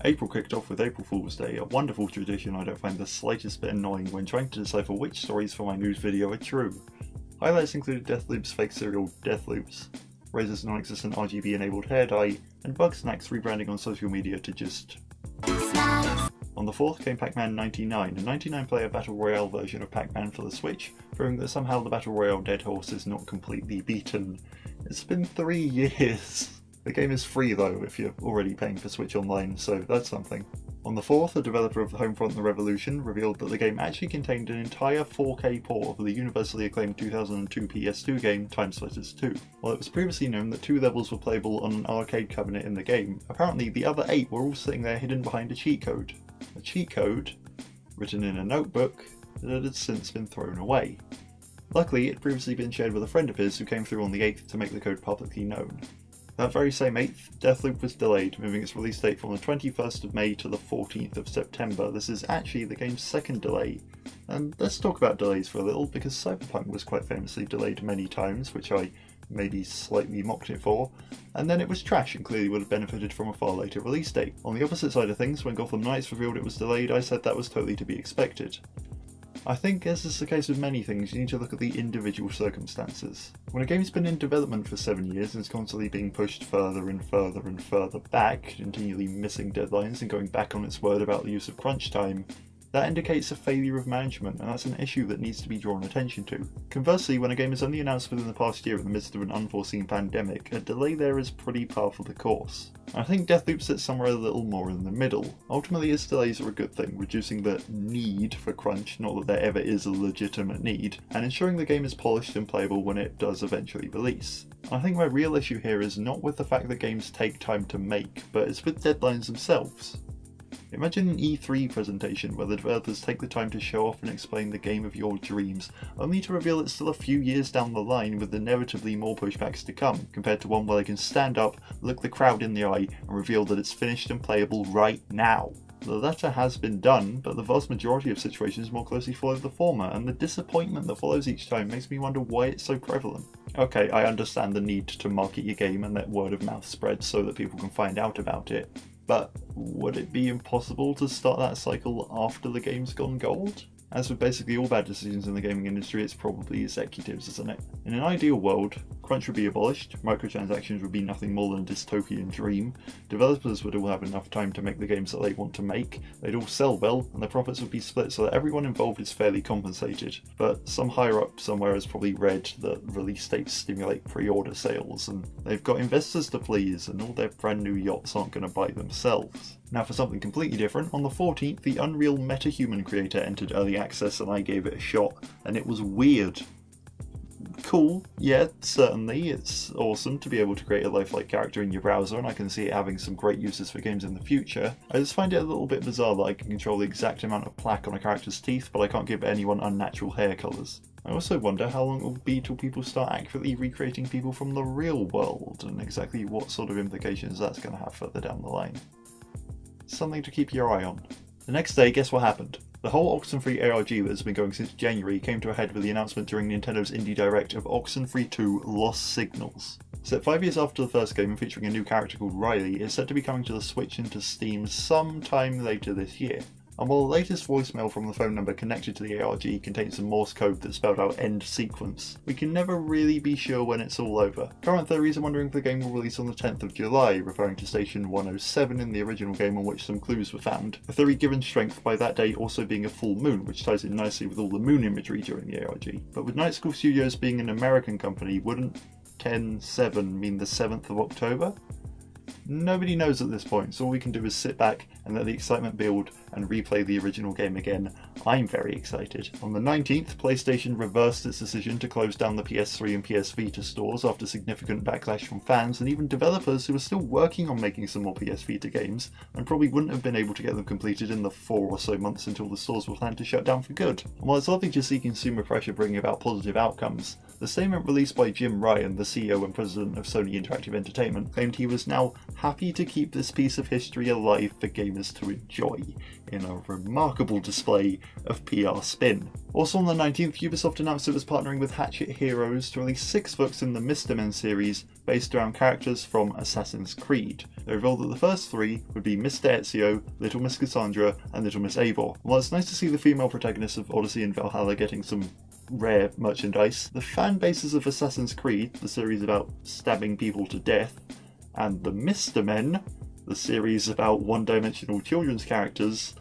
April kicked off with April Fool's Day, a wonderful tradition I don't find the slightest bit annoying when trying to decipher which stories for my news video are true. Highlights included Deathloop's fake cereal Deathloops, Razer's non-existent RGB enabled hair dye, and Bugsnax rebranding on social media to just On the 4th came Pac-Man 99, a 99-player Battle Royale version of Pac-Man for the Switch, proving that somehow the Battle Royale dead horse is not completely beaten. It's been 3 years! The game is free though, if you're already paying for Switch Online, so that's something. On the 4th, the developer of Homefront and the Revolution revealed that the game actually contained an entire 4K port of the universally acclaimed 2002 PS2 game Timesplitters 2. While it was previously known that 2 levels were playable on an arcade cabinet in the game, apparently the other 8 were all sitting there hidden behind a cheat code. A cheat code, written in a notebook, that had since been thrown away. Luckily, it had previously been shared with a friend of his who came through on the 8th to make the code publicly known. That very same 8th, Deathloop was delayed, moving its release date from the 21st of May to the 14th of September. This is actually the game's second delay. And let's talk about delays for a little, because Cyberpunk was quite famously delayed many times, which I maybe slightly mocked it for, and then it was trash and clearly would have benefited from a far later release date. On the opposite side of things, when Gotham Knights revealed it was delayed, I said that was totally to be expected. I think, as is the case with many things, you need to look at the individual circumstances. When a game's been in development for 7 years and is constantly being pushed further and further and further back, continually missing deadlines and going back on its word about the use of crunch time, that indicates a failure of management, and that's an issue that needs to be drawn attention to. Conversely, when a game is only announced within the past year in the midst of an unforeseen pandemic, a delay there is pretty par for the course. I think Deathloop sits somewhere a little more in the middle. Ultimately, its delays are a good thing, reducing the need for crunch, not that there ever is a legitimate need, and ensuring the game is polished and playable when it does eventually release. I think my real issue here is not with the fact that games take time to make, but it's with deadlines themselves. Imagine an E3 presentation where the developers take the time to show off and explain the game of your dreams, only to reveal it's still a few years down the line with inevitably more pushbacks to come, compared to one where they can stand up, look the crowd in the eye, and reveal that it's finished and playable right now. The latter has been done, but the vast majority of situations more closely follow the former, and the disappointment that follows each time makes me wonder why it's so prevalent. Okay, I understand the need to market your game and let word of mouth spread so that people can find out about it. But would it be impossible to start that cycle after the game's gone gold? As with basically all bad decisions in the gaming industry, it's probably executives, isn't it? In an ideal world, crunch would be abolished, microtransactions would be nothing more than a dystopian dream, developers would all have enough time to make the games that they want to make, they'd all sell well, and the profits would be split so that everyone involved is fairly compensated. But some higher up somewhere has probably read that release dates stimulate pre-order sales, and they've got investors to please, and all their brand new yachts aren't going to buy themselves. Now for something completely different, on the 14th the Unreal MetaHuman creator entered early access and I gave it a shot, and it was weird. Cool, yeah, certainly, it's awesome to be able to create a lifelike character in your browser, and I can see it having some great uses for games in the future. I just find it a little bit bizarre that I can control the exact amount of plaque on a character's teeth, but I can't give anyone unnatural hair colours. I also wonder how long it will be till people start accurately recreating people from the real world, and exactly what sort of implications that's going to have further down the line. Something to keep your eye on. The next day, guess what happened? The whole Oxenfree ARG that has been going since January came to a head with the announcement during Nintendo's Indie Direct of Oxenfree 2 Lost Signals. Set 5 years after the first game and featuring a new character called Riley, it's set to be coming to the Switch and to Steam sometime later this year. And while the latest voicemail from the phone number connected to the ARG contains some Morse code that spelled out end sequence, we can never really be sure when it's all over. Current theories are wondering if the game will release on the 10th of July, referring to Station 107 in the original game on which some clues were found. A theory given strength by that date also being a full moon, which ties in nicely with all the moon imagery during the ARG. But with Night School Studios being an American company, wouldn't 10-7 mean the 7th of October? Nobody knows at this point, so all we can do is sit back and let the excitement build and replay the original game again. I'm very excited. On the 19th, PlayStation reversed its decision to close down the PS3 and PS Vita stores after significant backlash from fans and even developers who were still working on making some more PS Vita games and probably wouldn't have been able to get them completed in the 4 or so months until the stores were planned to shut down for good. And while it's lovely to see consumer pressure bringing about positive outcomes, the statement released by Jim Ryan, the CEO and president of Sony Interactive Entertainment, claimed he was now happy to keep this piece of history alive for gamers to enjoy, in a remarkable display of PR spin. Also on the 19th, Ubisoft announced it was partnering with Hatchet Heroes to release 6 books in the Mr. Men series based around characters from Assassin's Creed. They revealed that the first 3 would be Mr. Ezio, Little Miss Cassandra, and Little Miss Eivor. While it's nice to see the female protagonists of Odyssey and Valhalla getting some rare merchandise, the fan bases of Assassin's Creed, the series about stabbing people to death, and the Mr. Men, the series about one-dimensional children's characters,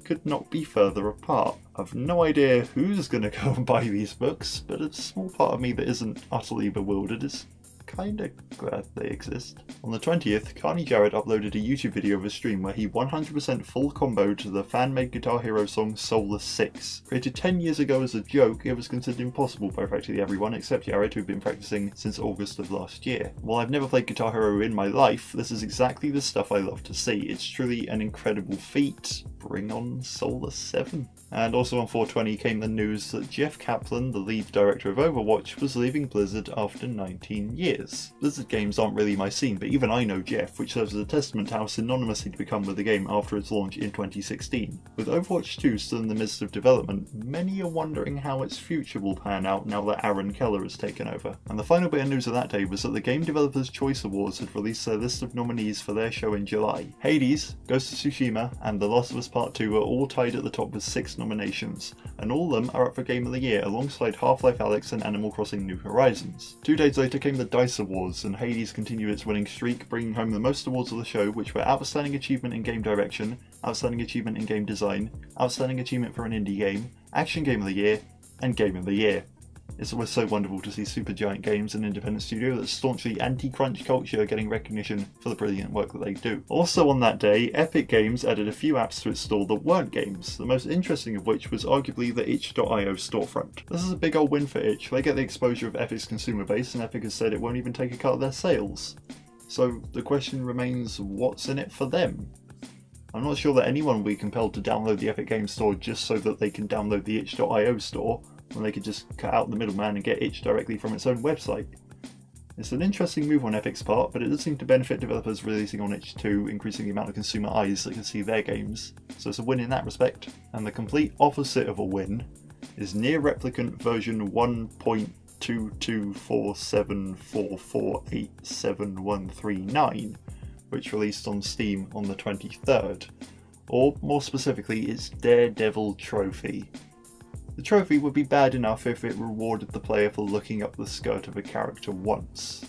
could not be further apart. I've no idea who's gonna go and buy these books, but a small part of me that isn't utterly bewildered is kinda glad they exist. On the 20th, Carney Jarrett uploaded a YouTube video of a stream where he 100% full comboed to the fan-made Guitar Hero song Soulless 6. Created 10 years ago as a joke, it was considered impossible by practically everyone except Jarrett, who'd been practicing since August of last year. While I've never played Guitar Hero in my life, this is exactly the stuff I love to see. It's truly an incredible feat. Bring on Soulless 7. And also on 420 came the news that Jeff Kaplan, the lead director of Overwatch, was leaving Blizzard after 19 years. Blizzard games aren't really my scene, but even I know Jeff, which serves as a testament to how synonymous he'd become with the game after its launch in 2016. With Overwatch 2 still in the midst of development, many are wondering how its future will pan out now that Aaron Keller has taken over. And the final bit of news of that day was that the Game Developers Choice Awards had released their list of nominees for their show in July. Hades, Ghost of Tsushima, and The Last of Us Part 2 are all tied at the top with 6 nominations, and all of them are up for Game of the Year alongside Half-Life Alyx and Animal Crossing New Horizons. 2 days later came the DICE Awards, and Hades continued its winning streak, bringing home the most awards of the show, which were Outstanding Achievement in Game Direction, Outstanding Achievement in Game Design, Outstanding Achievement for an Indie Game, Action Game of the Year, and Game of the Year. It's always so wonderful to see Supergiant Games, an independent studio that's staunchly anti-crunch culture, getting recognition for the brilliant work that they do. Also on that day, Epic Games added a few apps to its store that weren't games, the most interesting of which was arguably the itch.io storefront. This is a big old win for itch. They get the exposure of Epic's consumer base, and Epic has said it won't even take a cut of their sales. So the question remains, what's in it for them? I'm not sure that anyone will be compelled to download the Epic Games Store just so that they can download the itch.io store, when they could just cut out the middleman and get itch directly from its own website. It's an interesting move on Epic's part, but it does seem to benefit developers releasing on itch 2, increasing the amount of consumer eyes that can see their games, so it's a win in that respect. And the complete opposite of a win is Near Replicant version 1.22474487139, which released on Steam on the 23rd, or more specifically its Daredevil trophy. The trophy would be bad enough if it rewarded the player for looking up the skirt of a character once.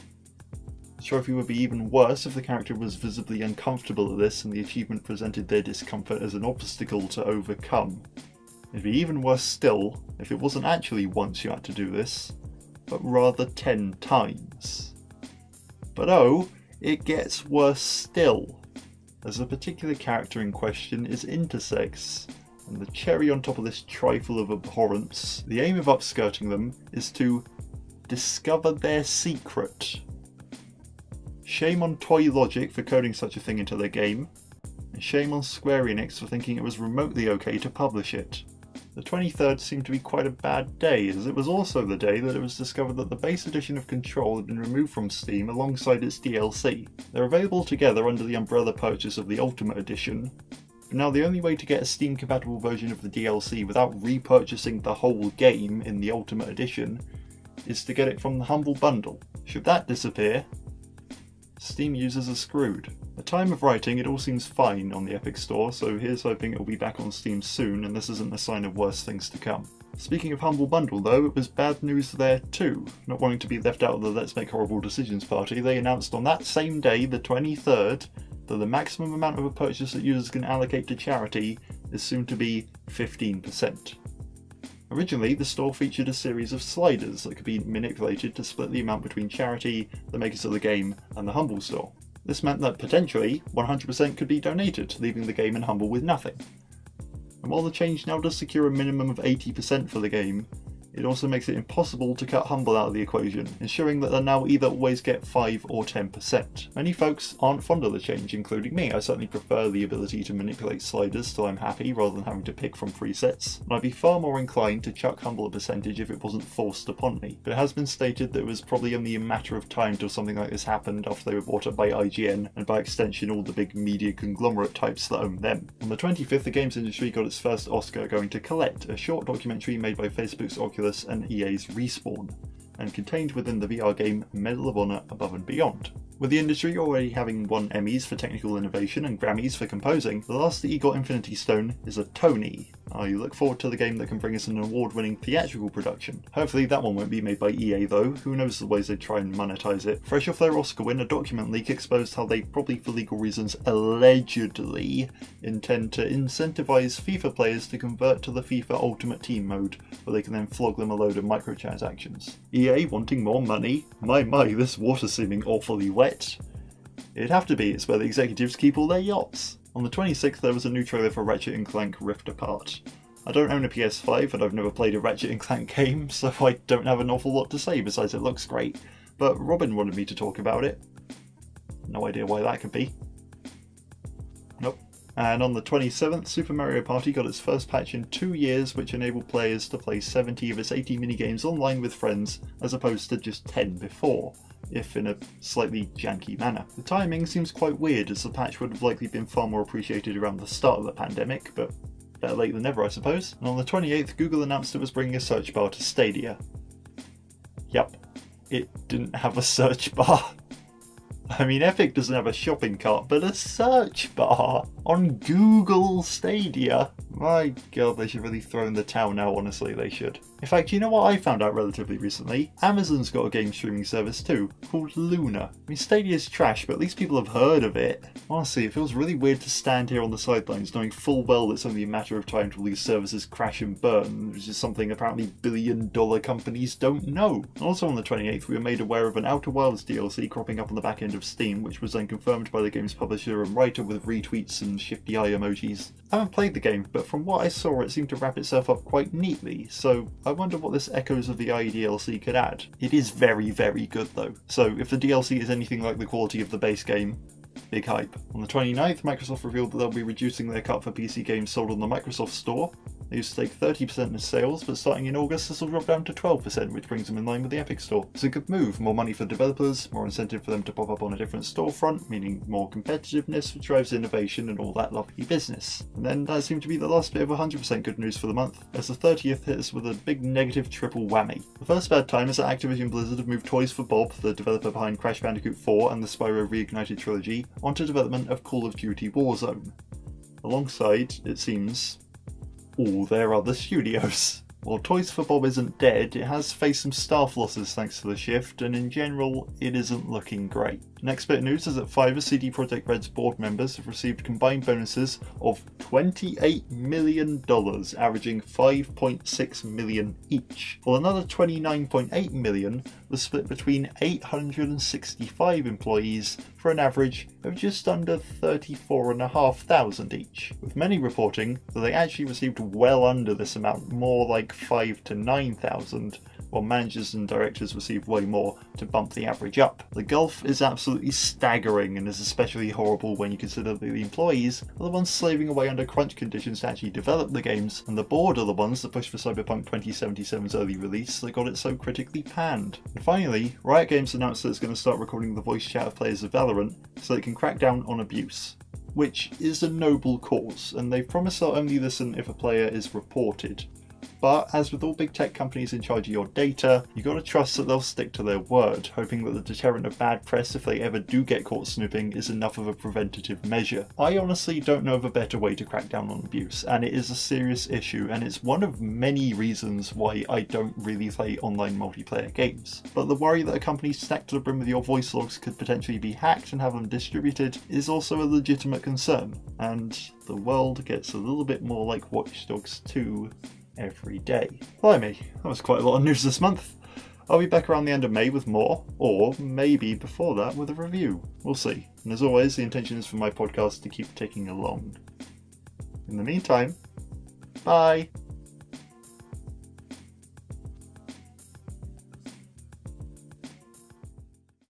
The trophy would be even worse if the character was visibly uncomfortable at this and the achievement presented their discomfort as an obstacle to overcome. It'd be even worse still if it wasn't actually once you had to do this, but rather 10 times. But oh, it gets worse still, as the particular character in question is intersex. And the cherry on top of this trifle of abhorrence, the aim of upskirting them is to discover their secret. Shame on Toy Logic for coding such a thing into their game, and shame on Square Enix for thinking it was remotely okay to publish it. The 23rd seemed to be quite a bad day, as it was also the day that it was discovered that the base edition of Control had been removed from Steam alongside its DLC. They're available together under the umbrella purchase of the Ultimate Edition, but now the only way to get a Steam-compatible version of the DLC without repurchasing the whole game in the Ultimate Edition is to get it from the Humble Bundle. Should that disappear, Steam users are screwed. At time of writing, it all seems fine on the Epic Store, so here's hoping it will be back on Steam soon and this isn't a sign of worse things to come. Speaking of Humble Bundle though, it was bad news there too. Not wanting to be left out of the Let's Make Horrible Decisions party, they announced on that same day, the 23rd, that the maximum amount of a purchase that users can allocate to charity is soon to be 15%. Originally, the store featured a series of sliders that could be manipulated to split the amount between charity, the makers of the game, and the Humble store. This meant that potentially 100% could be donated, leaving the game and Humble with nothing. And while the change now does secure a minimum of 80% for the game, It also makes it impossible to cut Humble out of the equation, ensuring that they'll now either always get 5 or 10%. Many folks aren't fond of the change, including me. I certainly prefer the ability to manipulate sliders till I'm happy rather than having to pick from presets, and I'd be far more inclined to chuck Humble a percentage if it wasn't forced upon me. But it has been stated that it was probably only a matter of time till something like this happened after they were bought up by IGN, and by extension all the big media conglomerate types that own them. On the 25th, the games industry got its first Oscar going to Collect, a short documentary made by Facebook's Oculus and EA's Respawn, and contained within the VR game Medal of Honor Above and Beyond. With the industry already having won Emmys for technical innovation and Grammys for composing, the last that EGOT Infinity Stone is a Tony. I look forward to the game that can bring us an award-winning theatrical production. Hopefully that one won't be made by EA though, who knows the ways they'd try and monetize it. Fresh off their Oscar win, a document leak exposed how they, probably for legal reasons, allegedly intend to incentivize FIFA players to convert to the FIFA Ultimate Team mode, where they can then flog them a load of microtransactions. EA wanting more money? My, this water's seeming awfully wet. It'd have to be, it's where the executives keep all their yachts. On the 26th there was a new trailer for Ratchet & Clank Rift Apart. I don't own a PS5 and I've never played a Ratchet & Clank game, so I don't have an awful lot to say besides it looks great, but Robin wanted me to talk about it. No idea why that could be. Nope. And on the 27th, Super Mario Party got its first patch in 2 years, which enabled players to play 70 of its 80 minigames online with friends, as opposed to just 10 before, if in a slightly janky manner. The timing seems quite weird, as the patch would have likely been far more appreciated around the start of the pandemic, but better late than never I suppose. And on the 28th, Google announced it was bringing a search bar to Stadia. Yup, it didn't have a search bar. I mean, Epic doesn't have a shopping cart, but a search bar on Google Stadia. My god, they should really throw in the towel now, honestly, they should. In fact, you know what I found out relatively recently? Amazon's got a game streaming service too, called Luna. I mean, Stadia's trash, but at least people have heard of it. Honestly, it feels really weird to stand here on the sidelines knowing full well it's only a matter of time till these services crash and burn, which is something apparently billion-dollar companies don't know. Also on the 28th, we were made aware of an Outer Wilds DLC cropping up on the back end of Steam, which was then confirmed by the game's publisher and writer with retweets and shifty eye emojis. I haven't played the game, but from what I saw it seemed to wrap itself up quite neatly, so I wonder what this Echoes of the Eye DLC could add. It is very, very good though, so if the DLC is anything like the quality of the base game, big hype. On the 29th, Microsoft revealed that they'll be reducing their cut for PC games sold on the Microsoft Store. They used to take 30% in sales, but starting in August this will drop down to 12%, which brings them in line with the Epic Store. It's a good move, more money for developers, more incentive for them to pop up on a different storefront, meaning more competitiveness, which drives innovation and all that lovely business. And then that seemed to be the last bit of 100% good news for the month, as the 30th hit us with a big negative triple whammy. The first bad time is that Activision Blizzard have moved Toys for Bob, the developer behind Crash Bandicoot 4 and the Spyro Reignited trilogy, onto development of Call of Duty Warzone. Alongside, it seems, all their other studios. While Toys for Bob isn't dead, it has faced some staff losses thanks to the shift, and in general, it isn't looking great. Next bit of news is that 5 of CD Projekt Red's board members have received combined bonuses of $28 million, averaging $5.6 million each, while another $29.8 million was split between 865 employees for an average of just under $34,500 each, with many reporting that they actually received well under this amount, more like $5,000 to $9,000, while managers and directors received way more to bump the average up. The gulf is absolutely staggering and is especially horrible when you consider that the employees are the ones slaving away under crunch conditions to actually develop the games, and the board are the ones that pushed for Cyberpunk 2077's early release that got it so critically panned. And finally, Riot Games announced that it's going to start recording the voice chat of players of Valorant so they can crack down on abuse, which is a noble cause, and they've promised they'll only listen if a player is reported. But as with all big tech companies in charge of your data, you gotta trust that they'll stick to their word, hoping that the deterrent of bad press if they ever do get caught snooping is enough of a preventative measure. I honestly don't know of a better way to crack down on abuse, and it is a serious issue, and it's one of many reasons why I don't really play online multiplayer games. But the worry that a company stacked to the brim with your voice logs could potentially be hacked and have them distributed is also a legitimate concern, and the world gets a little bit more like Watch Dogs 2 every day. Blimey, that was quite a lot of news this month. I'll be back around the end of May with more, or maybe before that with a review. We'll see. And as always, the intention is for my podcast to keep ticking along. In the meantime, bye!